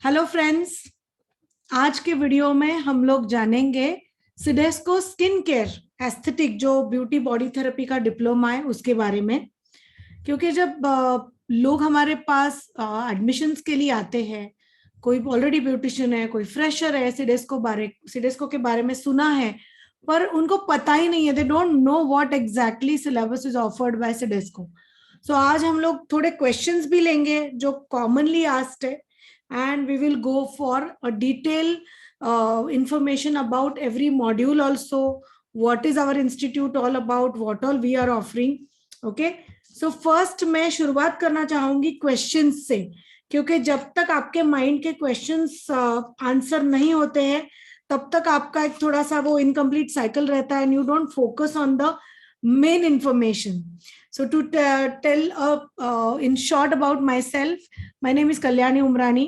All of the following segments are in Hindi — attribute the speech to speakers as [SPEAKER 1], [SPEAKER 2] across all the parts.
[SPEAKER 1] हेलो फ्रेंड्स, आज के वीडियो में हम लोग जानेंगे सिडेस्को स्किन केयर एस्थेटिक जो ब्यूटी बॉडी थेरेपी का डिप्लोमा है उसके बारे में। क्योंकि जब लोग हमारे पास एडमिशन्स के लिए आते हैं, कोई ऑलरेडी ब्यूटिशियन है, कोई फ्रेशर है, सिडेस्को के बारे में सुना है पर उनको पता ही नहीं है, they don't know what exactly syllabus is offered by CIDESCO. So आज हम लोग थोड़े क्वेश्चंस भी लेंगे जो कॉमनली आस्क्ड है, and we will go for a detailed information about every module also, what is our institute all about, what all we are offering. Okay, so first मैं शुरुआत करना चाहूंगी क्वेश्चंस से, क्योंकि जब तक आपके माइंड के क्वेश्चंस आंसर नहीं होते हैं तब तक आपका एक थोड़ा सा वो इनकम्प्लीट साइकिल रहता है and you don't focus on the main information. So to tell in short about myself, my name is Kalyani Umrani.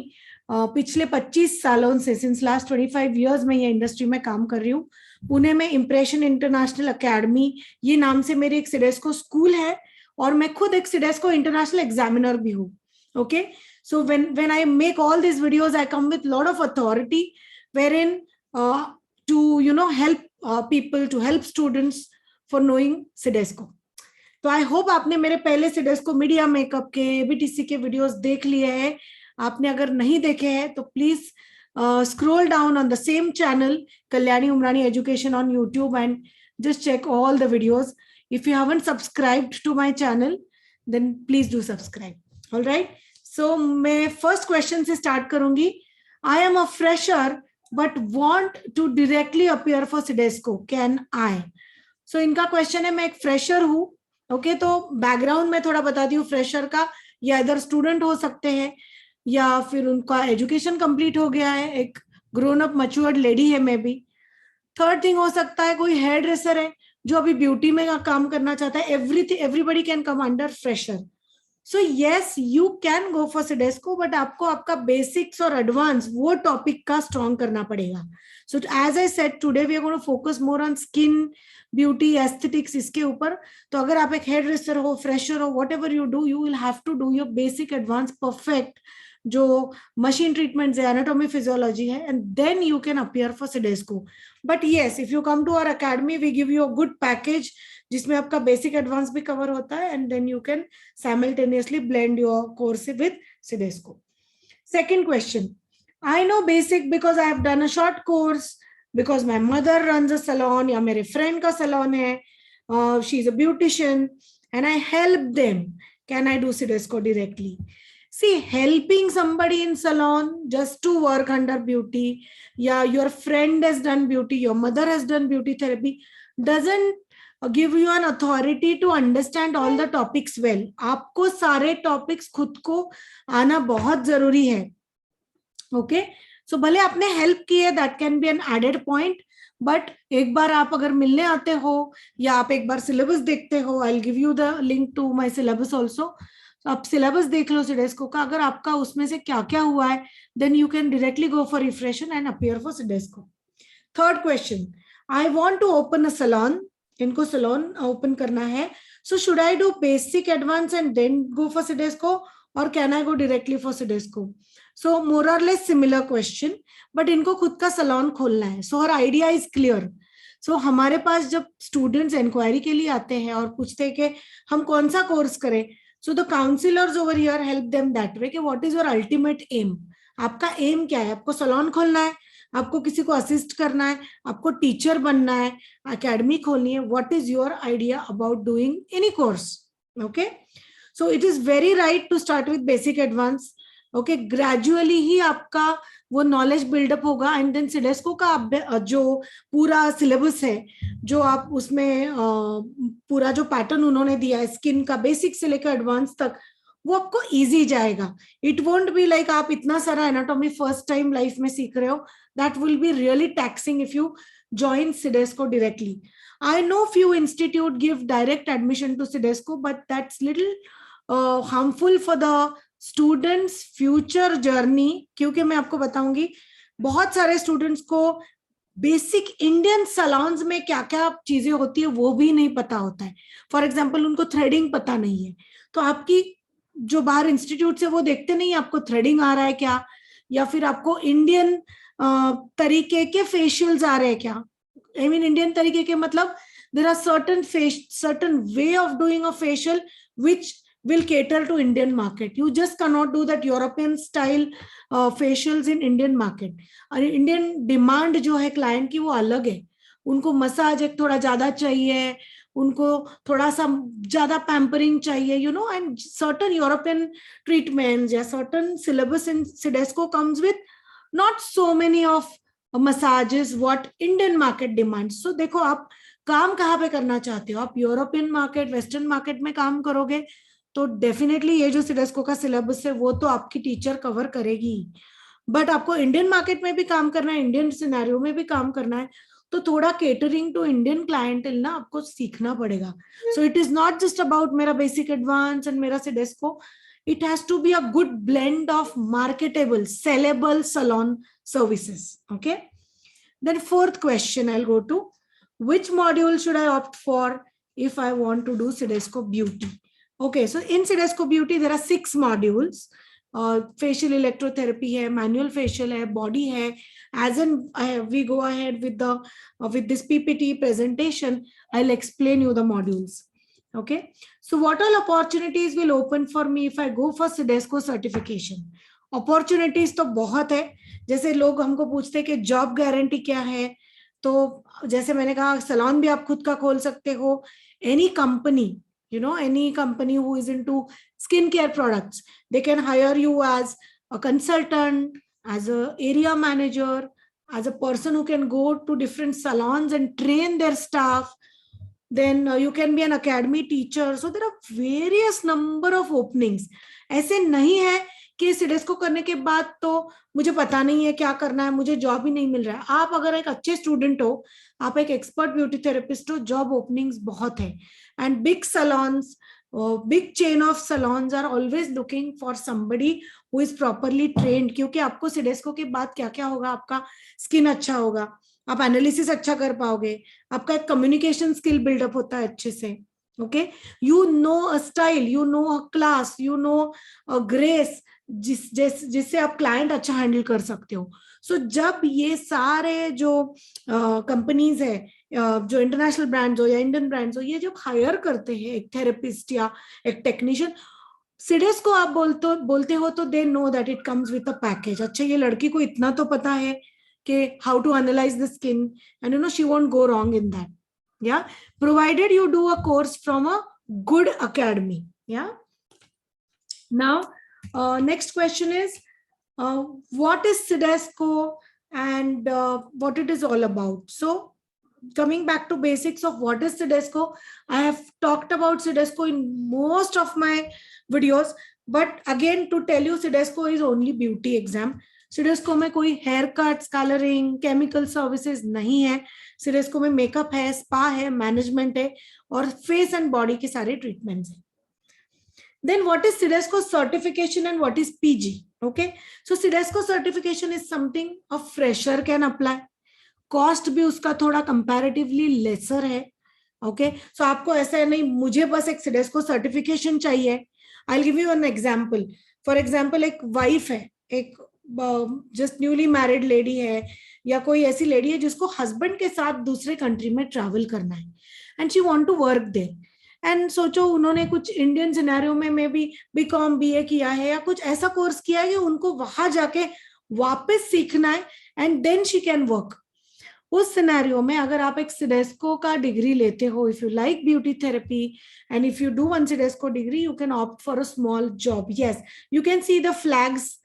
[SPEAKER 1] पिछले 25 सालों से सिंस लास्ट 25 इयर्स में ये इंडस्ट्री में काम कर रही हूँ। पुणे में इम्प्रेशन इंटरनेशनल एकेडमी ये नाम से मेरी एक सिडेस्को स्कूल है और मैं खुद एक सिडेस्को इंटरनेशनल एग्जामिनर भी हूँ। Okay, so when I make all these videos, I come with lot of authority wherein to help people, to help students for knowing CIDESCO. तो आई होप आपने मेरे पहले सिडेस्को मीडिया मेकअप के एबीटीसी के वीडियोस देख लिए हैं। आपने अगर नहीं देखे हैं तो please scroll down on the same channel Kalyani Umrani education on YouTube and just check all the videos. If you haven't subscribed to my channel then please do subscribe. Alright, so मैं फर्स्ट क्वेश्चन से स्टार्ट करूंगी। I am a fresher but want to directly appear for CIDESCO, can I? So इनका क्वेश्चन है, मैं एक फ्रेशर हूँ। ओके, तो बैकग्राउंड में थोड़ा बताती हूँ फ्रेशर का। या इधर स्टूडेंट हो सकते हैं या फिर उनका एजुकेशन कंप्लीट हो गया है, एक ग्रोन अप मैच्योर्ड लेडी है मे बी। थर्ड थिंग हो सकता है कोई हेयर ड्रेसर है जो अभी ब्यूटी में काम करना चाहता है। Everybody can come under fresher. So yes, you can go for CIDESCO, but आपको आपका बेसिक्स और एडवांस वो टॉपिक का स्ट्रॉन्ग करना पड़ेगा। So as I said today we are going to focus more on skin beauty aesthetics इसके ऊपर। तो अगर आप एक हेयर ड्रेसर हो, फ्रेशर हो, whatever you do, you will have to do your basic advance perfect जो मशीन ट्रीटमेंट है, एनाटॉमी फिजियोलॉजी है, and then you can appear for CIDESCO. But yes, if you come to our academy we give you a good package जिसमें आपका बेसिक एडवांस भी कवर होता है and then you can simultaneously blend your course with CIDESCO. Second question, I know basic because I have done a short course, because my mother runs a salon या मेरे फ्रेंड का सैलून है, she is a beautician and I help them, can I do CIDESCO directly? See, helping somebody in salon just to work under beauty, yeah, your friend has done beauty, your mother has done beauty therapy, doesn't give you an authority to understand all the topics well. आपको सारे topics खुद को आना बहुत जरूरी है। ओके, सो भले आपने हेल्प की है, that can be an added point, but एक बार आप अगर मिलने आते हो या आप एक बार सिलेबस देखते हो, I will give you the link to my syllabus also. आप सिलेबस देख लो सिडेस्को का, अगर आपका उसमें से क्या क्या हुआ है then you can directly go for refresher and appear for CIDESCO. Third question, I want to open a salon, इनको सैलून ओपन करना है, so should I do basic advance and then go for CIDESCO और can I go directly for CIDESCO? So more और लेस सिमिलर क्वेश्चन, बट इनको खुद का सैलून खोलना है, सो हर आइडिया इज क्लियर। सो हमारे पास जब स्टूडेंट्स इंक्वायरी के लिए आते हैं और पूछते हैं कि हम कौन सा कोर्स करें, so the counselors over here help them that way कि what is your ultimate aim, आपका एम क्या है? आपको सैलून खोलना है, आपको किसी को असिस्ट करना है, आपको टीचर बनना है, एकेडमी खोलनी है, what is your idea about doing any course? Okay, so it is very right to start with basic advance. Okay, gradually ही आपका वो नॉलेज बिल्डअप होगा एंड देन सिडेस्को का जो पूरा सिलेबस है, जो आप उसमें पूरा जो पैटर्न उन्होंने दिया है स्किन का बेसिक से लेकर एडवांस तक, वो आपको इजी जाएगा। इट वोंट बी लाइक आप इतना सारा एनाटॉमी फर्स्ट टाइम लाइफ में सीख रहे हो, that will be really taxing if you join CIDESCO directly. I know few institute give direct admission to CIDESCO, but that's little harmful for the students future journey, क्योंकि मैं आपको बताऊंगी बहुत सारे स्टूडेंट्स को बेसिक इंडियन सैलून्स में क्या क्या चीजें होती है वो भी नहीं पता होता है। फॉर एग्जांपल उनको थ्रेडिंग पता नहीं है, तो आपकी जो बाहर इंस्टीट्यूट से वो देखते नहीं आपको थ्रेडिंग आ रहा है क्या, या फिर आपको इंडियन तरीके के फेशियल्स आ रहे हैं क्या? आई मीन इंडियन तरीके के मतलब there are certain way of doing a facial which will cater to Indian market. You just cannot do that European style facials in Indian market. और Indian demand जो है client की वो अलग है. उनको मसाज एक थोड़ा ज्यादा चाहिए, उनको थोड़ा सा ज्यादा पैम्परिंग चाहिए, you know, and certain European treatments या certain syllabus in Sidesco comes with not so many of massages what Indian market demands. So देखो आप काम कहाँ पे करना चाहते हो, आप यूरोपियन मार्केट वेस्टर्न मार्केट में काम करोगे तो डेफिनेटली ये जो सिडेस्को का सिलेबस है वो तो आपकी टीचर कवर करेगी, बट आपको इंडियन मार्केट में भी काम करना है, इंडियन सिनेरियो में भी काम करना है, तो थोड़ा केटरिंग टू इंडियन क्लाइंटेल ना आपको सीखना पड़ेगा. So it is not just about मेरा बेसिक एडवांस एंड मेरा CIDESCO, it has to be a good blend of marketable, sellable salon services. Okay. Then fourth question I'll go to, which module should I opt for if I want to do Sidesco Beauty? Okay, so in Sidesco Beauty there are 6 modules. Facial electrotherapy hai, manual facial hai, body hai. As in we go ahead with the with this PPT presentation, I'll explain you the modules. Okay, so what all opportunities will open for me if I go for Sidesco certification? Opportunities तो बहुत है. जैसे लोग हमको पूछते हैं कि जॉब गारंटी क्या है, तो जैसे मैंने कहा सैलून भी आप खुद का खोल सकते हो. Any company, you know, any company who is into skincare products, they can hire you as a consultant, as a area manager, as a person who can go to different salons and train their staff. Then you can be an academy teacher. So there are various number of openings. ऐसे नहीं है कि सिडेस्को करने के बाद तो मुझे पता नहीं है क्या करना है, मुझे जॉब ही नहीं मिल रहा है. आप अगर एक अच्छे स्टूडेंट हो, आप एक एक्सपर्ट ब्यूटी थेरेपिस्ट हो, जॉब ओपनिंग्स बहुत है. And big salons, big chain of salons are always looking for somebody who is properly trained, क्योंकि आपको सिडेस्को के बाद क्या क्या होगा, आपका स्किन अच्छा होगा, आप एनालिसिस अच्छा कर पाओगे, आपका एक कम्युनिकेशन स्किल बिल्डअप होता है अच्छे से. Okay, you know a style, you know a class, you know a grace, जिससे आप क्लाइंट अच्छा हैंडल कर सकते हो. सो जब ये सारे जो कंपनीज है, जो इंटरनेशनल ब्रांड्स हो या इंडियन ब्रांड्स हो, ये जब हायर करते हैं एक थेरेपिस्ट या एक टेक्नीशियन, सिडेस्को आप बोलते हो तो they know that it comes with a package. अच्छा, ये लड़की को इतना तो पता है कि how to analyse the skin, and you know she won't go wrong in that. Yeah, provided you do a course from a good academy. Yeah. Now, next question is, what is Sidesco and what it is all about? So, coming back to basics of what is Sidesco, I have talked about Sidesco in most of my videos, but again to tell you, Sidesco is only beauty exam. CIDESCO में कोई hair cut, colouring, chemical services नहीं है. सिडेस्को में मेकअप है, स्पा है, मैनेजमेंट है और फेस एंड बॉडी के सारे ट्रीटमेंट्स हैं. Then what is Sidesco certification and what is PG? Okay, so Sidesco certification is something a fresher can apply. Cost भी उसका थोड़ा कंपैरेटिवली लेसर है. ओके, सो आपको ऐसा नहीं मुझे बस एक सिडेस्को सर्टिफिकेशन चाहिए. आई will give you an example. For example, एक वाइफ है, एक जस्ट न्यूली मैरिड लेडी है, या कोई ऐसी लेडी है जिसको हस्बैंड के साथ दूसरे कंट्री में ट्रैवल करना है and she want to work there. And सोचो उन्होंने कुछ इंडियन सिनेरियो में मे बी बीकॉम बीए किया है या कुछ ऐसा कोर्स किया है कि उनको वहां जाके वापस सीखना है and then she can work. उस सिनेरियो में अगर आप एक सिडेस्को का डिग्री लेते हो, if you like beauty therapy and if you do one CIDESCO degree, you can opt for a small job. Yes, you can see the flags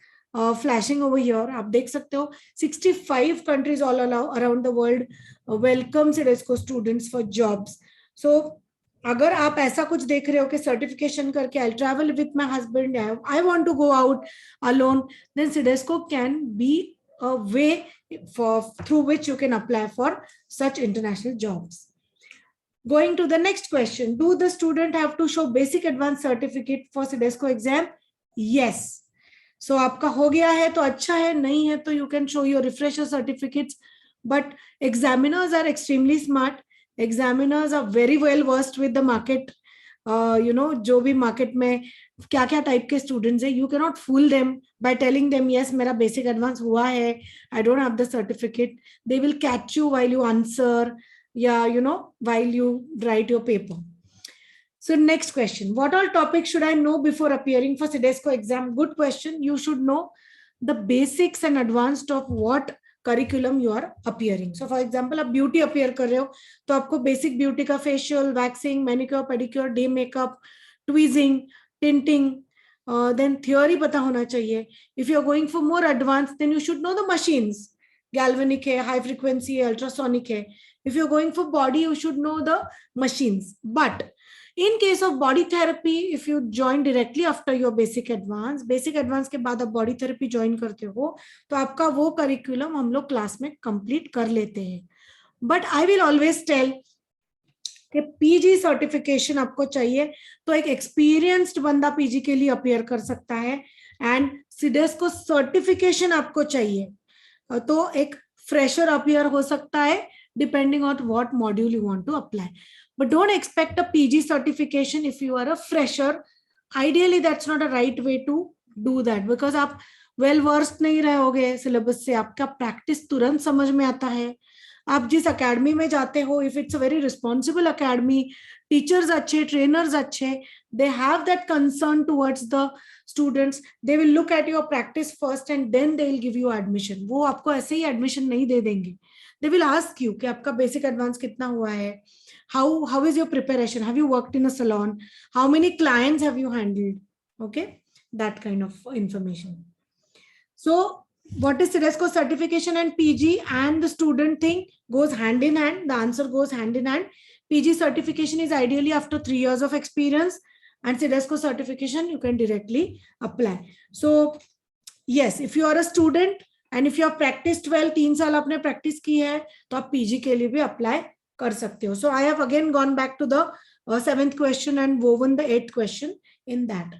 [SPEAKER 1] flashing over here. आप देख सकते हो 65 countries all around the world welcome Sidesco students for jobs. So अगर आप ऐसा कुछ देख रहे हो कि सर्टिफिकेशन करके I'll travel with my husband, I want to go out alone, then Sidesco can be a way through which you can apply for such international jobs. Going to the next question, do the student have to show basic advanced certificate for Sidesco exam? Yes. So आपका हो गया है तो अच्छा है, नहीं है तो you can show your refresher certificates. But examiners are extremely smart. Examiners are very well versed with the market जो भी मार्केट में क्या क्या टाइप के स्टूडेंट्स है, you can not fool them by telling them yes मेरा बेसिक एडवांस हुआ है, I don't have the certificate. They will catch you while you answer, या while you write your paper. So next question, what all topics should I know before appearing for CDSCO exam? Good question. You should know the basics and advanced of what curriculum you are appearing. So for example, आप beauty appear कर रहे हो तो आपको basic beauty का facial, waxing, manicure, pedicure, day makeup, tweezing, tinting, then theory पता होना चाहिए. If you are going for more advanced, then you should know the machines. Galvanic है, high frequency है, ultrasonic है. If you're going for body, you should know the machines. But in case of body therapy, if you join directly after your basic advance के बाद आप body therapy join करते हो तो आपका वो curriculum हम लोग क्लास में complete कर लेते हैं. But I will always tell कि पीजी सर्टिफिकेशन आपको चाहिए तो एक एक्सपीरियंस्ड बंदा पीजी के लिए अपियर कर सकता है, एंड सीडेस्को सर्टिफिकेशन आपको चाहिए तो एक फ्रेशर अपियर हो सकता है depending on what module you want to apply. But don't expect a PG certification if you are a fresher. Ideally, that's not a right way to do that because आप well versed नहीं रहोगे syllabus से, आपका practice तुरंत समझ में आता है. आप जिस academy में जाते हो, if it's a very responsible academy, teachers अच्छे, trainers अच्छे, they have that concern towards the students. They will look at your practice first and then they will give you admission. वो आपको ऐसे ही admission नहीं दे देंगे. They will ask you कि आपका basic advance कितना हुआ है, how is your preparation, have you worked in a salon, how many clients have you handled, okay, that kind of information. So what is CDSCO certification and PG and the student thing goes hand in hand, the answer goes hand in hand. PG certification is ideally after 3 years of experience and CDSCO certification you can directly apply. So yes, if you are a student and if you have practiced well, 3 साल आपने practice की है तो आप PG के लिए भी apply कर सकते हो. So I have again gone back to the 7th question and woven the 8th question in that.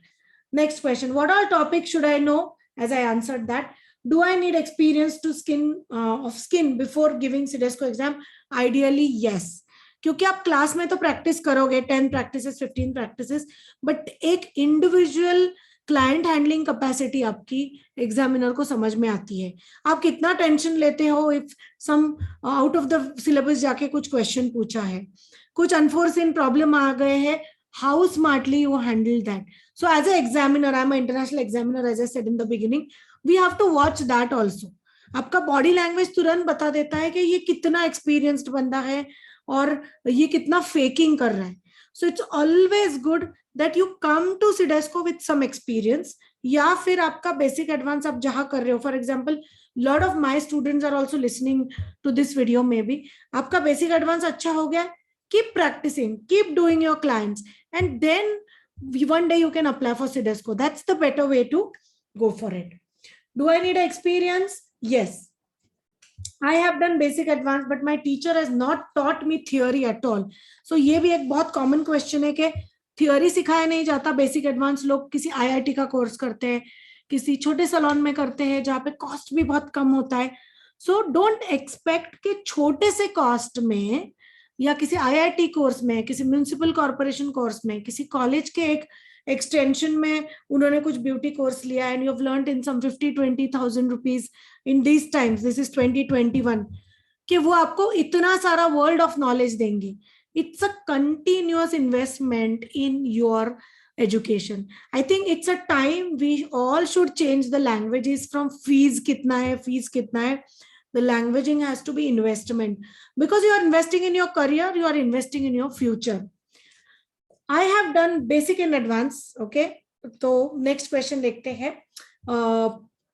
[SPEAKER 1] Next question, what all topics should I know? As I answered that, do I need experience to skin before giving CDSCO exam? Ideally yes, क्योंकि आप क्लास में तो प्रैक्टिस करोगे 10 प्रैक्टिसेस 15 प्रैक्टिसेस, बट एक इंडिविजुअल क्लाइंट हैंडलिंग कैपेसिटी आपकी एग्जामिनर को समझ में आती है. आप कितना टेंशन लेते हो if some out of the syllabus जाके कुछ क्वेश्चन पूछा है, कुछ अनफोर्सिन प्रॉब्लम आ गए हैं, how smartly you handle that. So as a examiner, I am international examiner, as I said in the beginning, we have to watch that also. आपका बॉडी लैंग्वेज तुरंत बता देता है कि ये कितना एक्सपीरियंस्ड बंदा है और ये कितना फेकिंग कर रहा है. So it's always good that you come to CDSCO with some experience, या फिर आपका basic advance आप जहां कर रहे हो. For example, lot of my students are also listening to this video. Maybe आपका basic advance अच्छा हो गया, keep practicing, keep doing your clients, and then one day you can apply for CDSCO. That's the better way to go for it. Do I need experience? Yes. I have done basic advance, but my teacher has not taught me theory at all. So ये भी एक बहुत common question है कि थियोरी सिखाया नहीं जाता. बेसिक एडवांस लोग किसी आईआईटी का कोर्स करते हैं, किसी छोटे सैलून में करते हैं जहाँ पे कॉस्ट भी बहुत कम होता है. सो डोंट एक्सपेक्ट कि छोटे से कॉस्ट में या किसी आईआईटी कोर्स में, किसी म्युनिसिपल कॉर्पोरेशन कोर्स में, किसी कॉलेज के एक एक्सटेंशन में उन्होंने कुछ ब्यूटी कोर्स लिया and you have learned in some 50-20,000 rupees in this times, this is 2021, कि वो आपको इतना सारा वर्ल्ड ऑफ नॉलेज देंगे. It's a continuous investment in your education. I think it's a time we all should change the languages from fees kitna hai. The languaging has to be investment, because you are investing in your career, you are investing in your future. I have done basic and advanced. Okay, तो next question देखते हैं.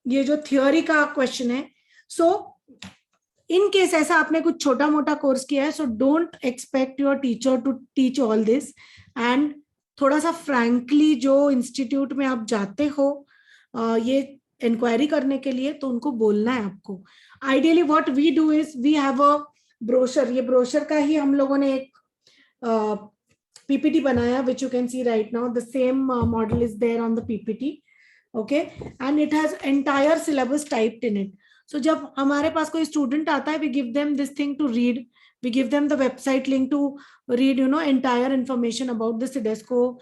[SPEAKER 1] ये जो theory का question है. So इन केस ऐसा आपने कुछ छोटा मोटा कोर्स किया है, so don't expect your teacher to teach all this. And थोड़ा सा फ्रैंकली जो इंस्टीट्यूट में आप जाते हो ये इंक्वायरी करने के लिए, तो उनको बोलना है आपको. Ideally what we do is we have a brochure. ये ब्रोशर का ही हम लोगों ने एक पीपीटी बनाया, which you can see right now. The same model is there on the PPT. Okay, and it has entire syllabus typed in it. So जब हमारे पास कोई स्टूडेंट आता है, we give them this thing to read. We give them the website link to read, entire information about the Sidesco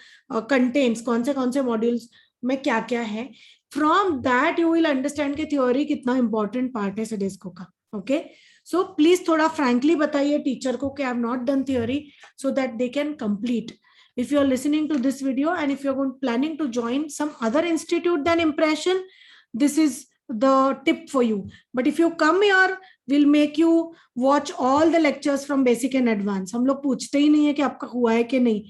[SPEAKER 1] contains, कौन से modules में क्या है. From that you will understand कि theory कितना important part है Sidesco का. Okay, so please थोड़ा frankly बताइए teacher को कि I have not done theory, so that they can complete. If you are listening to this video and if you are planning to join some other institute than Impression, this is the tip for you. But if you come here, we'll make you watch all the lectures from basic and advanced. हम लोग पूछते ही नहीं है कि आपका हुआ है कि नहीं,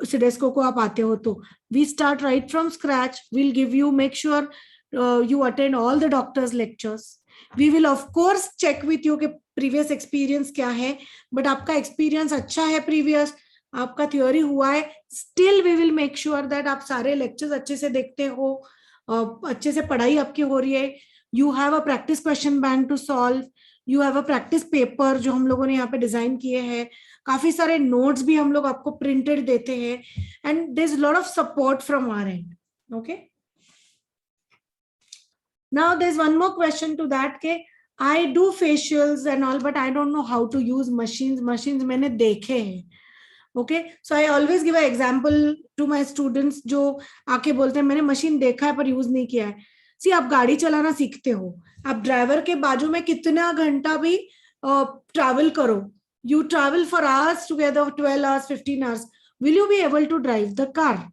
[SPEAKER 1] Sidesco को आप आते हो तो. We start right from scratch. We'll give you, make sure you attend all the doctors lectures. We will of course check with you कि previous experience क्या है, but आपका experience अच्छा है previous, आपका theory हुआ है, still we will make sure that आप सारे lectures अच्छे से देखते हो, अच्छे से पढ़ाई आपकी हो रही है. You have a practice question bank to solve. You have a practice paper जो हम लोगों ने यहाँ पे डिजाइन किए हैं. काफी सारे notes भी हम लोग आपको printed देते हैं. And there's a lot of support from our end. Okay. Now there's one more question to that के I do facials and all, but I don't know how to use machines. Machines मैंने देखे हैं. Okay, so I always give an example to my students जो आके बोलते हैं मैंने मशीन देखा है पर यूज नहीं किया है. See, आप गाड़ी चलाना सीखते हो, आप ड्राइवर के बाजू में कितना घंटा भी ट्रैवल करो, you travel for hours together, 12 hours, 15 hours. Will you be able to drive the car?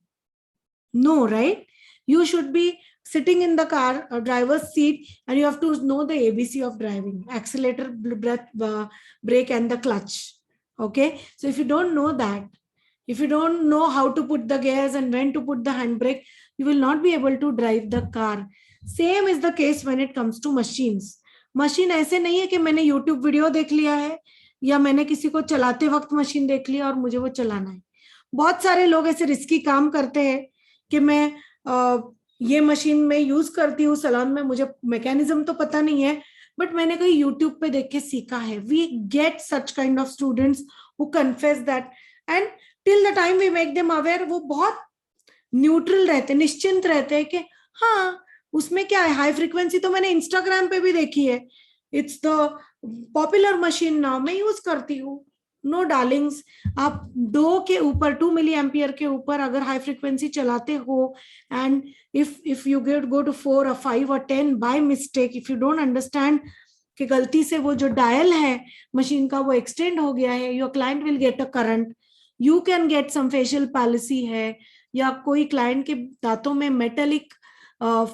[SPEAKER 1] No, right? You should be sitting in the car, driver's seat, and you have to know the ABC of driving: accelerator, brake, and the clutch. Okay, so if you don't know that, if you don't know how to put the gears and when to put the handbrake, you will not be able to drive the car. Same is the case when it comes to machines. Machine ऐसे नहीं है कि मैंने YouTube वीडियो देख लिया है या मैंने किसी को चलाते वक्त मशीन देख लिया और मुझे वो चलाना है. बहुत सारे लोग ऐसे रिस्की काम करते हैं कि मैं ये मशीन में यूज करती हूँ सैलून में, मुझे मैकेनिज्म तो पता नहीं है, बट मैंने कहीं YouTube पे देख के सीखा है. We get such kind of students who confess that, and till the time we make them aware, वो बहुत न्यूट्रल रहते, निश्चिंत रहते हैं कि हाँ उसमें क्या है, हाई फ्रीक्वेंसी तो मैंने इंस्टाग्राम पे भी देखी है, it's the popular machine now, मैं यूज करती हूँ. नो डार्लिंग्स, आप 2 मिली एम्पियर के ऊपर अगर हाई फ्रीक्वेंसी चलाते हो, and if you go to 4 or 5 or 10 by mistake, if you don't understand कि गलती से वो जो डायल है मशीन का वो एक्सटेंड हो गया है, your client will get a current, you can get some facial palsy है, या कोई क्लाइंट के दांतों में मेटेलिक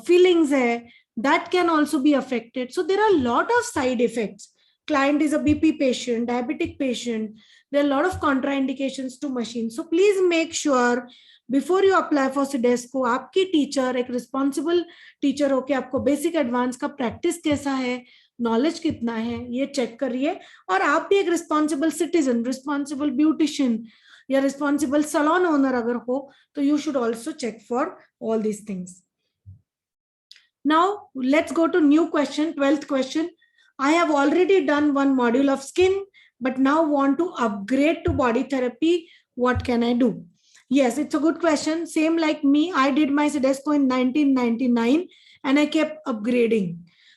[SPEAKER 1] फीलिंग्स है, that can also be affected. So there are a lot of side effects. Client is a BP patient, diabetic patient. There are a lot of contraindications to machines. So please make sure before you apply for Sidesco, आपकी टीचर एक रिस्पॉन्सिबल टीचर होके आपको बेसिक एडवांस का प्रैक्टिस कैसा है, नॉलेज कितना है, ये चेक करिए. और आप भी एक रिस्पॉन्सिबल सिटीजन, रिस्पॉन्सिबल ब्यूटिशियन या रिस्पॉन्सिबल सैलून ओनर अगर हो तो you should also check for all these things. Now let's go to new question, 12th question. I have already done one module of skin, but now want to upgrade to body therapy. What can I do? Yes, it's a good question. Same like me, I did my Sidesco in 1999 and I kept upgrading.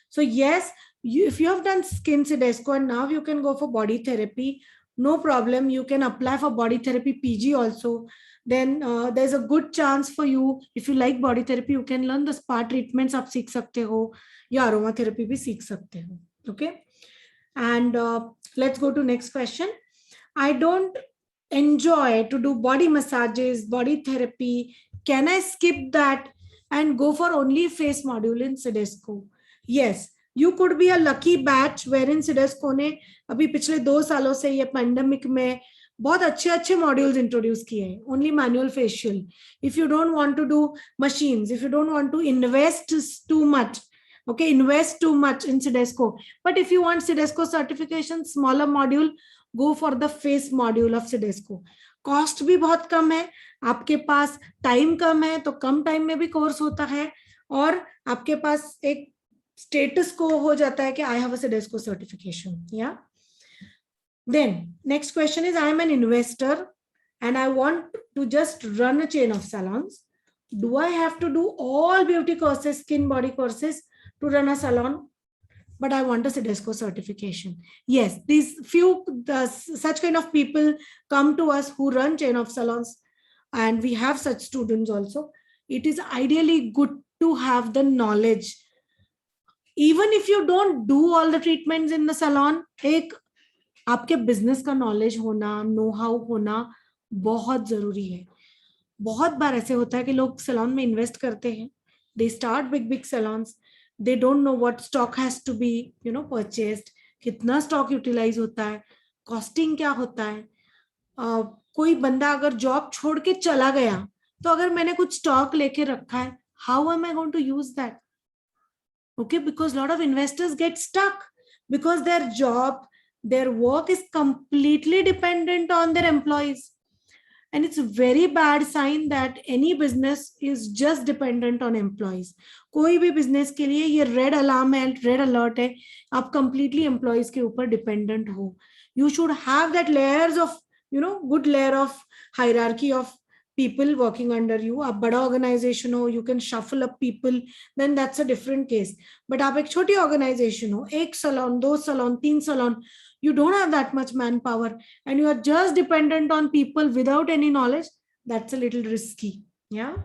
[SPEAKER 1] So yes, if you have done skin Sidesco and now you can go for body therapy, no problem. You can apply for body therapy PG also. Then there's a good chance for you. If you like body therapy, you can learn the spa treatments आप सीख सकते हो या aromatherapy भी सीख सकते हो. Okay, and let's go to next question. I don't enjoy to do body massages, body therapy. Can I skip that and go for only face module in Sidesco? Yes, you could be a lucky batch wherein Sidesco ने अभी पिछले 2 सालों से ये पैंडेमिक में बहुत अच्छे मॉड्यूल्स इंट्रोड्यूस किए हैं, only manual facial. If you don't want to do machines, if you don't want to invest too much, okay, invest too much in Sidesco, but if you want Sidesco certification, smaller module, go for the face module of Sidesco. Cost भी बहुत कम है, आपके पास टाइम कम है तो कम टाइम में भी कोर्स होता है, और आपके पास एक स्टेटस को हो जाता है कि I have a Sidesco certification. Yeah. Then next question is, I am an investor and I want to just run a chain of salons. Do I have to do all beauty courses, skin body courses to run a salon? but I want a CDSCO certification. Yes, these few such kind of people come to us who run chain of salons, and we have such students also. It is ideally good to have the knowledge. Even if you don't do all the treatments in the salon, एक आपके बिजनेस का नॉलेज होना, नो हाउ होना बहुत जरूरी है. बहुत बार ऐसे होता है कि लोग सैलून में इन्वेस्ट करते हैं, they start big big salons, they don't know what stock has to be purchased, कितना स्टॉक यूटिलाइज होता है, कॉस्टिंग क्या होता है. कोई बंदा अगर जॉब छोड़ के चला गया, तो अगर मैंने कुछ स्टॉक लेके रखा है, how am I going to use that? Okay, because a lot of investors get stuck because their job, their work is completely dependent on their employees. And it's a very bad sign that any business is just dependent on employees. कोई भी business के लिए ये red alarm है, red alert है, आप completely employees के ऊपर dependent हो. You should have that layers of, good layer of hierarchy of people working under you. आप बड़ा organization हो, you can shuffle up people, then that's a different case. But आप एक छोटी organization हो, एक salon, दो salon, तीन salon, you don't have that much manpower, and you are just dependent on people without any knowledge. That's a little risky. Yeah.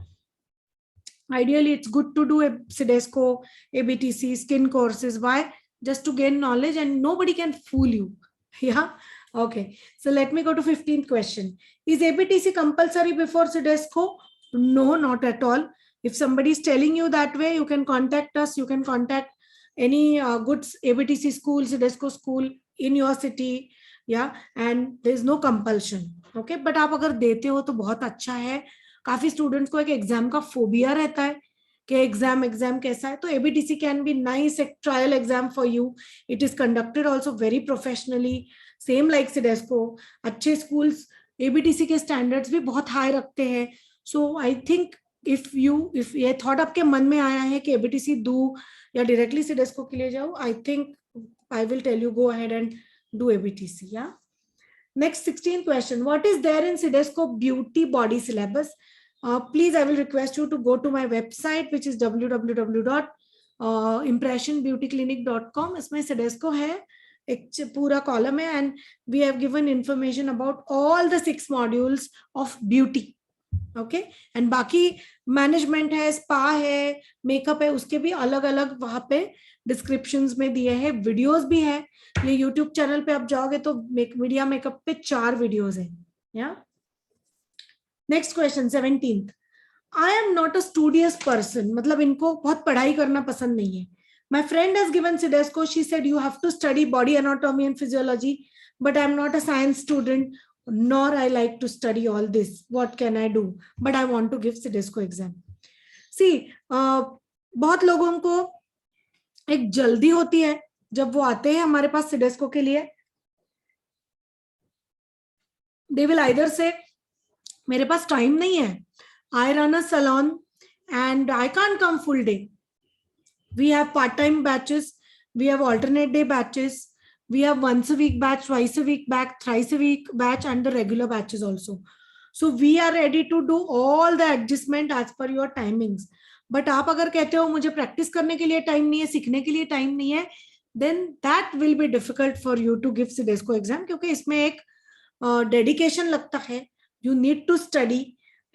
[SPEAKER 1] Ideally, it's good to do a CDSCO, ABTC, skin courses. Why? Just to gain knowledge, and nobody can fool you. Yeah. Okay. So let me go to 15th question. Is ABTC compulsory before CDSCO? No, not at all. If somebody is telling you that way, you can contact us. You can contact any good ABTC school, CDSCO school in your city. Yeah. And there is no compulsion. Okay. But आप अगर देते हो तो बहुत अच्छा है. काफी स्टूडेंट्स को एक एग्जाम का फोबिया रहता है कि एग्जाम कैसा है. तो ABTC कैन बी नाइस, एक trial exam for you. It is conducted also very professionally, same like CDSCO. अच्छे स्कूल्स ABTC के स्टैंडर्ड्स भी बहुत हाई रखते हैं. सो आई थिंक इफ ये थॉट आपके मन में आया है कि ABTC दू या डायरेक्टली CDSCO के लिए जाओ, I think I will tell you go ahead and do ABTC. Yeah. Next 16th question. What is there in CDSCO beauty body syllabus? Please, I will request you to go to my website, which is www.impressionbeautyclinic.com. इसमें CDSCO है, एक पूरा कॉलम है, and we have given information about all the 6 modules of beauty. Okay, and बाकी मैनेजमेंट है, स्पा है, मेकअप है, उसके भी अलग अलग वहां पे डिस्क्रिप्शंस में दिए हैं. वीडियोस भी है. ये यूट्यूब चैनल पे आप जाओगे तो मीडिया मेकअप पे 4 वीडियोस हैं. या next question 17th. I am not a studious person, मतलब इनको बहुत पढ़ाई करना पसंद नहीं है. My friend has given CDSCO. She said you have to study body anatomy and physiology, but I am not a science student, nor I like to study all this. What can I do? But I want to give CDSCO exam. See, बहुत लोगों को एक जल्दी होती है जब वो आते हैं हमारे पास CDSCO के लिए. They will either say, मेरे पास टाइम नहीं है, I run a salon and I can't come full day. We have part-time batches, we have alternate day batches, we have once a week batch, twice a week batch, thrice a week batch, and the regular batches also. So we are ready to do all the adjustment as per your timings. But आप अगर कहते हो मुझे प्रैक्टिस करने के लिए टाइम नहीं है, सीखने के लिए टाइम नहीं है, then that will be difficult for you to give CDSCO exam, क्योंकि इसमें एक डेडिकेशन लगता है. You need to study.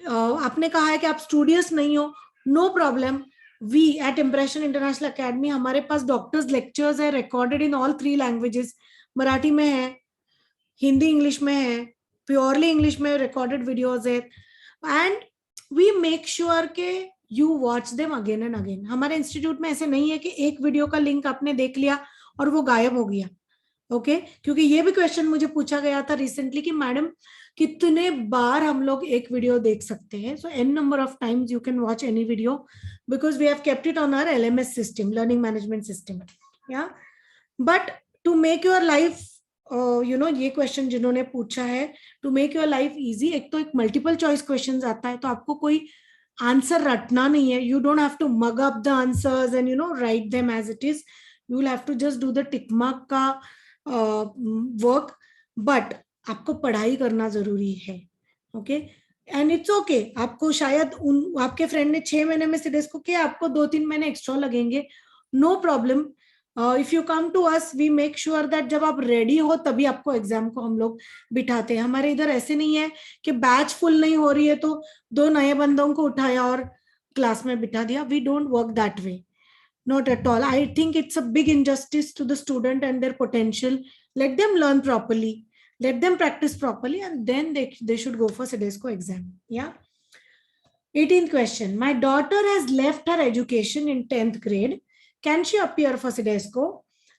[SPEAKER 1] आपने कहा है कि आप स्टूडियस नहीं हो, no problem. We at Impression International Academy, हमारे पास डॉक्टर्स लेक्चर्स है recorded in all 3 languages. Marathi में है, हिंदी इंग्लिश में है, प्योरली इंग्लिश में recorded videos है, and we make sure के you watch them again and again. हमारे इंस्टीट्यूट में ऐसे नहीं है कि एक वीडियो का लिंक आपने देख लिया और वो गायब हो गया. ओके, क्योंकि ये भी क्वेश्चन मुझे पूछा गया था रिसेंटली कि मैडम कितने बार हम लोग एक वीडियो देख सकते हैं. सो n number of times you can watch any video because we have kept it on our LMS system, learning management system. Yeah, but to make your life ये क्वेश्चन जिन्होंने पूछा है, to make your life easy, एक तो एक मल्टीपल चॉइस क्वेश्चन आता है, तो आपको कोई आंसर रटना नहीं है. You don't have to mug up the answers and write them as it is. You will have to just do the tick mark का वर्क, बट आपको पढ़ाई करना जरूरी है. Okay, and it's okay. आपको शायद आपके फ्रेंड ने 6 महीने में CDSCO किया, आपको 2-3 महीने एक्स्ट्रा लगेंगे, no problem. If you come to us we make sure that जब आप रेडी हो तभी आपको एग्जाम को हम लोग बिठाते हैं. हमारे इधर ऐसे नहीं है कि बैच फुल नहीं हो रही है तो 2 नए बंदों को उठाया और क्लास में बिठा दिया. We don't work that way, not at all. I think it's a big injustice to the student and their potential. Let them learn properly, let them practice properly, and then they should go for CDSCO exam. Yeah. 18th question. My daughter has left her education in 10th grade. Can she appear for CDSCO?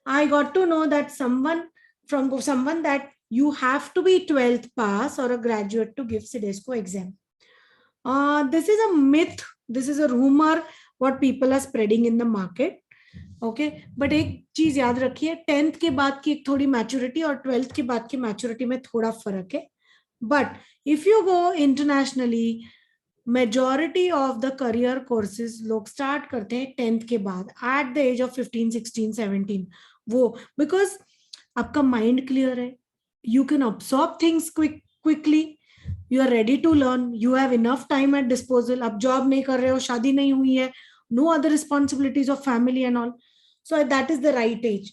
[SPEAKER 1] I got to know that someone that you have to be 12th pass or a graduate to give CDSCO exam. This is a myth. This is a rumor what people are spreading in the market. Okay, but एक चीज याद रखिए, 10th के बाद की एक थोड़ी मैच्योरिटी और 12th के बाद की मैच्योरिटी में थोड़ा फर्क है. But if you go internationally, majority of the career courses लोग स्टार्ट करते हैं 10th के बाद एट द एज ऑफ 15, 16, 17. वो बिकॉज आपका माइंड क्लियर है, you can absorb things quickly, you are ready to learn, you have enough time at disposal. अब जॉब नहीं कर रहे हो, शादी नहीं हुई है, no other responsibilities of family and all, so that is the right age.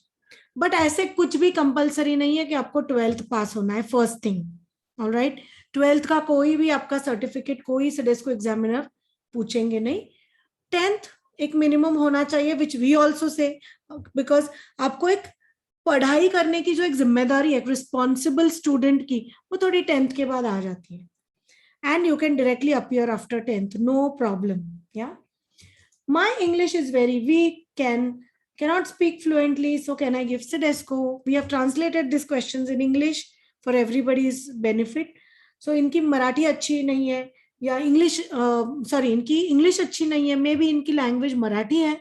[SPEAKER 1] but ऐसे कुछ भी कंपलसरी नहीं है कि आपको 12th पास होना है फर्स्ट थिंग. ऑलराइट, 12th का कोई भी आपका सर्टिफिकेट कोई CDSCO एग्जामिनर पूछेंगे नहीं. 10th एक मिनिमम होना चाहिए, which we also say, because आपको एक पढ़ाई करने की जो एक जिम्मेदारी है रिस्पॉन्सिबल स्टूडेंट की, वो थोड़ी 10th के बाद आ जाती है. And you can directly appear after 10th, no problem. या my English is very weak, cannot speak fluently, so can I give CDSCO? We have translated these questions in English for everybody's benefit. So इनकी मराठी अच्छी नहीं है या इंग्लिश इनकी इंग्लिश अच्छी नहीं है, मे बी इनकी लैंग्वेज मराठी है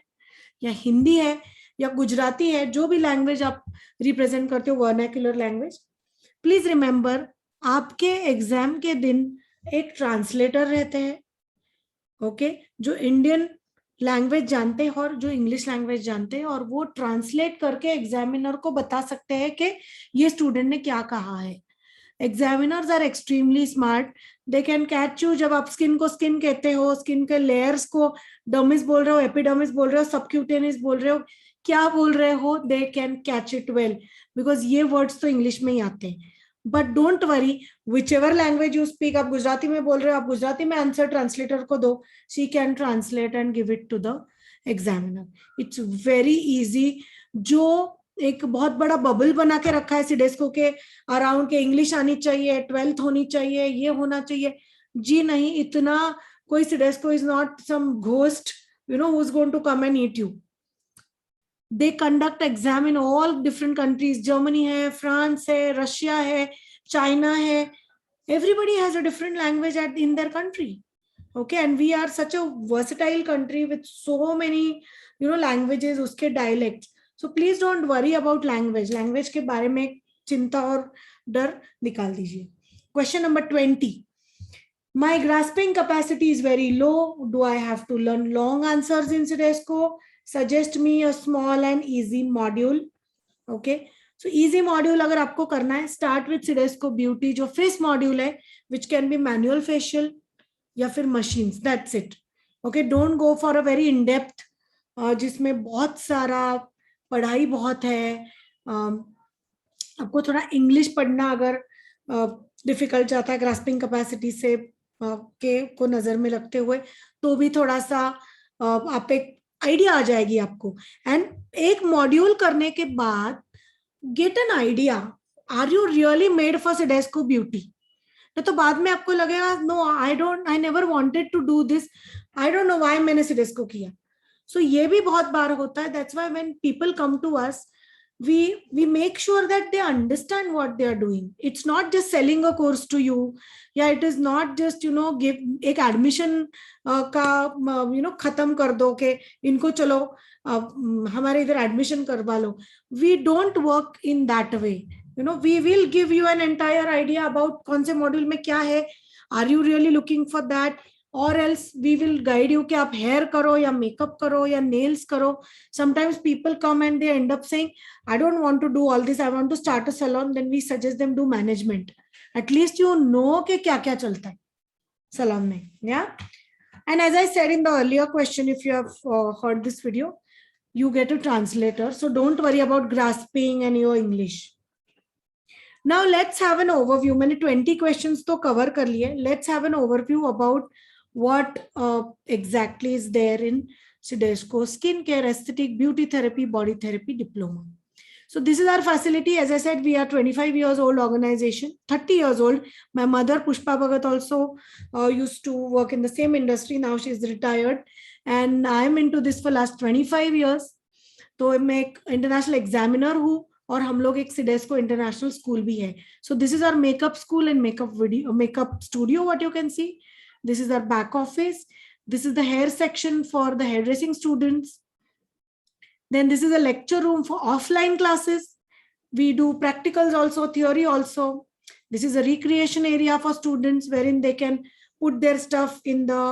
[SPEAKER 1] या हिंदी है या गुजराती है, जो भी लैंग्वेज आप रिप्रेजेंट करते हो वर्नाक्युलर लैंग्वेज. प्लीज रिमेंबर, आपके एग्जाम के दिन एक ट्रांसलेटर रहते हैं, ओके, जो इंडियन लैंग्वेज जानते हैं और जो इंग्लिश लैंग्वेज जानते हैं, और वो ट्रांसलेट करके एग्जामिनर को बता सकते हैं कि ये स्टूडेंट ने क्या कहा है. Examiners are extremely smart, they can catch you. जब आप स्किन को स्किन कहते हो, स्किन के लेयर्स को डर्मिस बोल रहे हो, एपिडर्मिस बोल रहे हो, सबक्यूटेनियस बोल रहे हो, क्या बोल रहे हो, दे can catch it well, because ये वर्ड्स तो इंग्लिश में ही आते हैं. But don't worry, which ever language you speak, आप गुजराती में बोल रहे हो, आप गुजराती में आंसर ट्रांसलेटर को दो, she can translate and give it to the examiner. It's very easy. जो एक बहुत बड़ा बबल बना के रखा है CDSCO के अराउंड के, इंग्लिश आनी चाहिए, 12th होनी चाहिए, ये होना चाहिए, जी नहीं. इतना कोई CDSCO is not some ghost, you know, who is going to come and eat you. They conduct exam in all different countries. Germany है, France है, Russia है, China है. Everybody has a different language in their country. Okay, and we are such a versatile country with so many, you know, languages, उसके dialects. So please don't worry about language. Language के बारे में चिंता और डर निकाल दीजिए. Question number 20. My grasping capacity is very low. Do I have to learn long answers in CDSCO? Suggest me a small and easy module. Okay, so easy module अगर आपको करना है, start with CDSCO Beauty, जो face module है, which can be manual facial या फिर machines. That's it. Okay, don't go for a very in depth जिसमें बहुत सारा पढ़ाई बहुत है. आपको थोड़ा इंग्लिश पढ़ना अगर डिफिकल्ट जाता है ग्रास्पिंग कैपेसिटी से के को नजर में रखते हुए, तो भी थोड़ा सा आप एक आइडिया आ जाएगी आपको. एंड एक मॉड्यूल करने के बाद get an idea, are you really made for CDSCO beauty. तो बाद में आपको लगेगा no, I never wanted to do this, I don't know why मैंने CDSCO किया. सो ये भी बहुत बार होता है. That's why when people come to us, we make sure that they understand what they are doing. It's not just selling a course to you. Yeah, it is not just, you know, give एक admission का you know खत्म कर दो के इनको चलो हमारे इधर admission करवा लो. We don't work in that way. You know, we will give you an entire idea about कौन से module में क्या है. Are you really looking for that? और else we will guide you कि आप hair करो या makeup करो या nails करो. Sometimes people come and they end up saying, I don't want to do all this, I want to start a salon. Then we suggest them do management. At least you know कि क्या क्या चलता है salon में. Yeah. And as I said in the earlier question, if you have heard this video, you get a translator. So don't worry about grasping and your English. Now let's have an overview. मैंने 20 questions तो cover कर लिए. Let's have an overview about what exactly is there in Sidesco skincare, aesthetic, beauty therapy, body therapy diploma. So this is our facility. As I said, we are 25 years old organization, 30 years old. My mother, Pushpa Bhagat, also used to work in the same industry. Now she is retired. And I'm into this for last 25 years. तो मैं एक इंटरनेशनल एग्जामिनर हूँ और हम लोग एक सिडेस्को इंटरनेशनल स्कूल भी है. So this is our makeup school and makeup studio. What you can see, this is our back office. This is the hair section for the hairdressing students. Then this is a lecture room for offline classes. We do practicals also, theory also. This is a recreation area for students wherein they can put their stuff in the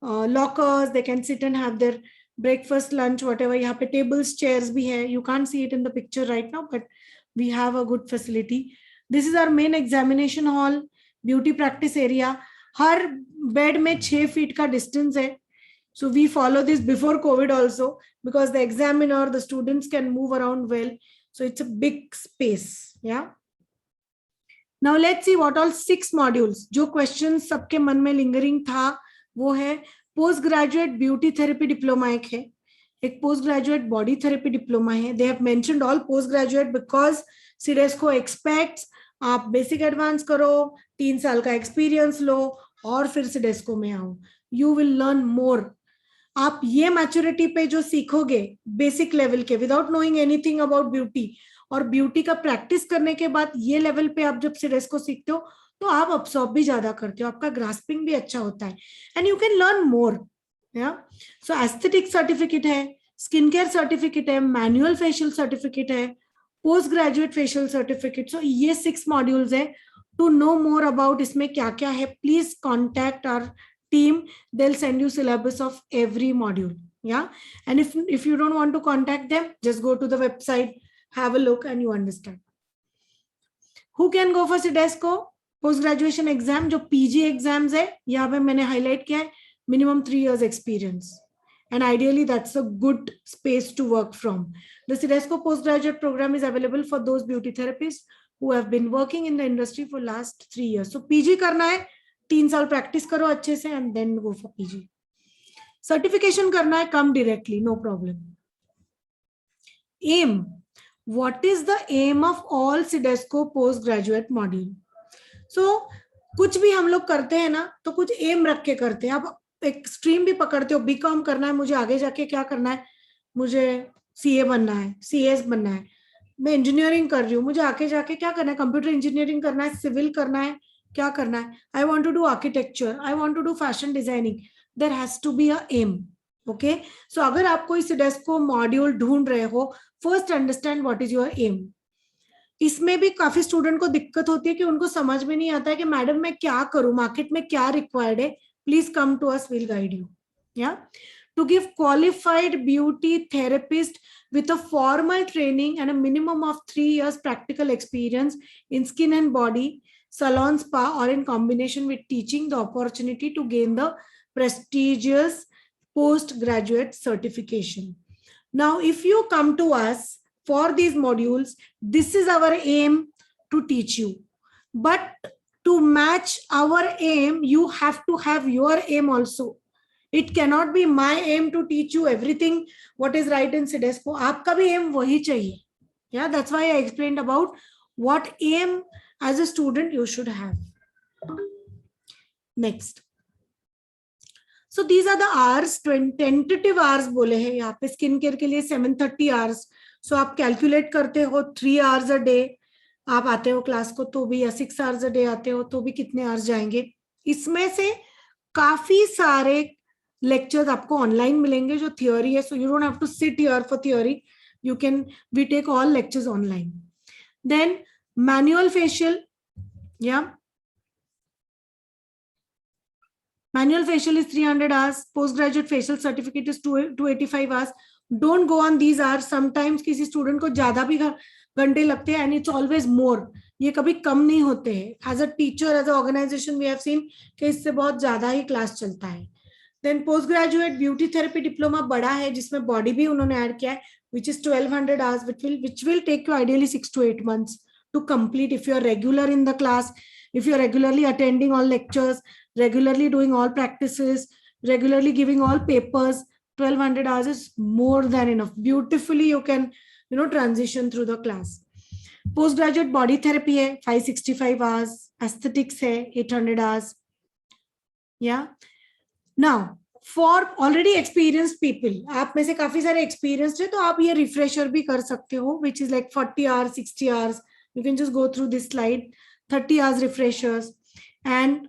[SPEAKER 1] lockers. They can sit and have their breakfast, lunch, whatever. यहाँ पे tables, chairs भी है. You can't see it in the picture right now, but we have a good facility. This is our main examination hall, beauty practice area. Her bed में 6 फीट का डिस्टेंस है. So we follow this before COVID also, because the examiner, the students can move around well. So it's a big space. Yeah. Now let's see what all 6 modules. जो questions सबके मन में lingering था वो है post graduate beauty therapy diploma एक है, एक post graduate body therapy diploma है. They have mentioned all post graduate because CIDESCO expects आप बेसिक एडवांस करो, 3 साल का एक्सपीरियंस लो और फिर सिडेस्को में आओ. You will learn more. आप ये मैच्योरिटी पे जो सीखोगे बेसिक लेवल के without knowing anything about beauty, और ब्यूटी का प्रैक्टिस करने के बाद ये लेवल पे आप जब सिडेस्को सीखते हो तो आप अब्सॉर्ब भी ज्यादा करते हो, आपका ग्रास्पिंग भी अच्छा होता है and you can learn more. So aesthetic certificate है, स्किन केयर सर्टिफिकेट है, मैनुअल फेशियल सर्टिफिकेट है, पोस्ट ग्रेजुएट फेशियल सर्टिफिकेट. सो ये 6 मॉड्यूल्स है. टू नो मोर अबाउट इसमें क्या क्या है, please contact our team. They will send you syllabus of every module. And if you don't want to contact them, just go to the website, have a look and you understand. Who can go for Sidesco post graduation exam? जो पीजी एग्जाम्स है यहाँ पे मैंने हाईलाइट किया है, minimum 3 years experience and ideally that's a good space to work from. The Sidesco postgraduate program is available for those beauty therapists who have been working in the industry for last 3 years. So PG करना है, 3 साल प्रैक्टिस करो अच्छे से and then go for PG. Certification करना है, come directly, no problem. Aim. What is the aim of all Sidesco postgraduate module? So कुछ भी हम लोग करते हैं ना तो कुछ एम रख के करते हैं. आप एक स्ट्रीम भी पकड़ते हो, बीकॉम करना है, मुझे आगे जाके क्या करना है, मुझे सीए बनना है, सीएस बनना है. मैं इंजीनियरिंग कर रही हूँ, मुझे आगे जाके क्या करना है, कंप्यूटर इंजीनियरिंग करना है, सिविल करना है, क्या करना है, I want to do architecture, I want to do fashion designing. There has to be a aim. Okay, so अगर आप कोई सिडेस्को मॉड्यूल ढूंढ रहे हो, first understand what is your aim. इसमें भी काफी स्टूडेंट को दिक्कत होती है कि उनको समझ में नहीं आता है कि मैडम मैं क्या करूं, मार्केट में क्या रिक्वायर्ड है. Please come to us, will guide you. या to give qualified beauty therapist with a formal training and a minimum of 3 years practical experience in skin and body, salon, spa, or in combination with teaching, the opportunity to gain the prestigious postgraduate certification. Now, if you come to us for these modules, this is our aim to teach you. But to match our aim, you have to have your aim also. It cannot be my aim to teach you everything what is right in Sidesco. आपका भी aim वही चाहिए. Yeah, that's why I explained about what aim as a student you should have. Next. So these are the hours, tentative hours बोले हैं यहाँ पे. स्किन केयर के लिए 730 hours. So आप कैलकुलेट करते हो 3 hours a day. आप आते हो क्लास को तो भी, या 6 hours a day आते हो तो भी कितने hours जाएंगे. इसमें से काफी सारे लेक्चर्स आपको ऑनलाइन मिलेंगे जो थियोरी है. So you don't have to sit here for theory, you can, we take all lectures online. Then manual facial, या manual facial is 300 hours. Post graduate facial certificate is 285 hours. Don't go on these hours. Sometimes किसी स्टूडेंट को ज्यादा भी घंटे लगते हैं एंड इट्स ऑलवेज मोर. ये कभी कम नहीं होते हैं. As a teacher, as a organization we have seen कि इससे बहुत ज्यादा ही क्लास चलता है. Then post graduate beauty therapy diploma बड़ा है, जिसमें बॉडी भी उन्होंने ऐड किया है, which is 1200 hours, which will take you ideally 6 to 8 months to complete if you are regular in the class, if you are regularly attending all lectures, regularly doing all practices, regularly giving all papers. 1200 hours is more than enough. Beautifully you can, transition through the class. Postgraduate body therapy है 565 hours, aesthetics है 800 hours. Yeah. Now, for already experienced people, आप में से काफी सारे एक्सपीरियंस्ड है, तो आप ये रिफ्रेशर भी कर सकते हो, which is like 40 hours, 60 hours. You can just go through this slide, 30 hours refreshers, and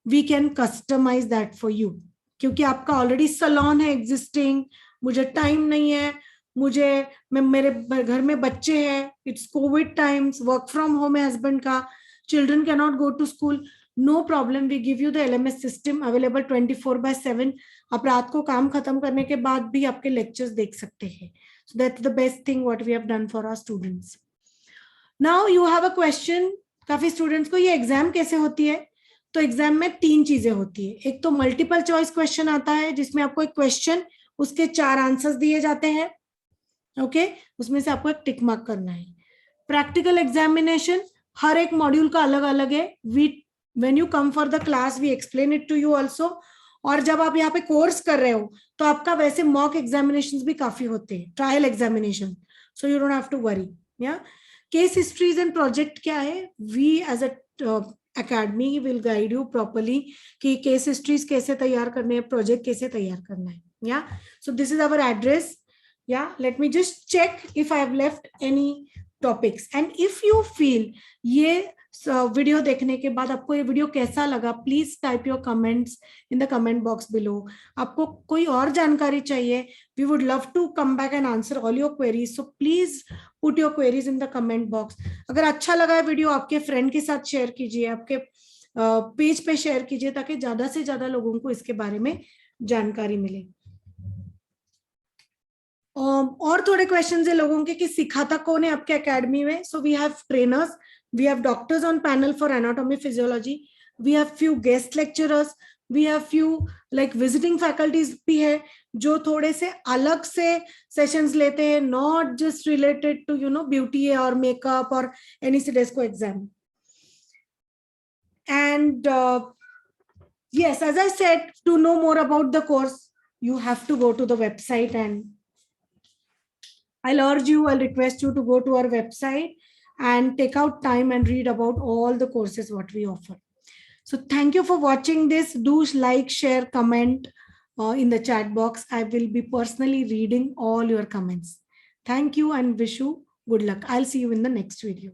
[SPEAKER 1] we can customize that for you. क्योंकि आपका ऑलरेडी सलोन है एग्जिस्टिंग, मुझे टाइम नहीं है, मेरे घर में बच्चे हैं, it's covid times, work from home है हस्बैंड का, children can not go to school. No problem, we give you the LMS system available 24/7. आप रात को काम खत्म करने के बाद भी आपके लेक्चर्स देख सकते हैं. So that's the best thing what we have done for our students. Now you have a question. काफी स्टूडेंट्स को ये एग्जाम कैसे होती है, तो एग्जाम में 3 चीजें होती है. एक तो मल्टीपल चॉइस क्वेश्चन आता है, जिसमें आपको एक क्वेश्चन, उसके 4 आंसर्स दिए जाते हैं. ओके, उसमें से आपको एक टिक मार्क करना है. प्रैक्टिकल एग्जामिनेशन हर एक मॉड्यूल का अलग अलग है. When you come for the class, we explain it to you also. और जब आप यहाँ पे कोर्स कर रहे हो, तो आपका वैसे मॉक एग्जामिनेशंस भी काफी होते हैं, trial examination, so you don't have to worry. या केस हिस्ट्रीज एंड प्रोजेक्ट क्या है, we as a academy will guide you properly कि केस हिस्ट्रीज कैसे तैयार करने हैं, प्रोजेक्ट कैसे तैयार करना है. या so this is our address. या let me just check if I have left any topics, and if you feel ये वीडियो देखने के बाद आपको ये वीडियो कैसा लगा, please type your comments in the comment box below. आपको कोई और जानकारी चाहिए, we would love to come back and answer all your queries, so please put your queries in the comment box. अगर अच्छा लगा है वीडियो, आपके फ्रेंड के साथ शेयर कीजिए, आपके पेज पे शेयर कीजिए, ताकि ज्यादा से ज्यादा लोगों को इसके बारे में जानकारी मिले. और थोड़े क्वेश्चन है लोगों के कि सिखाता कौन है आपके एकेडमी में. So we have trainers, we have doctors on panel for anatomy physiology, we have few guest lecturers, we have few like visiting faculties भी है जो थोड़े से अलग से सेशंस लेते हैं, not just related to beauty or makeup or any CDESCO exam. And yes, as I said, to know more about the course, you have to go to the website, and I'll request you to go to our website and take out time and read about all the courses what we offer. So thank you for watching this. Do like, share, comment in the chat box. I will be personally reading all your comments. Thank you and wish you good luck. I'll see you in the next video.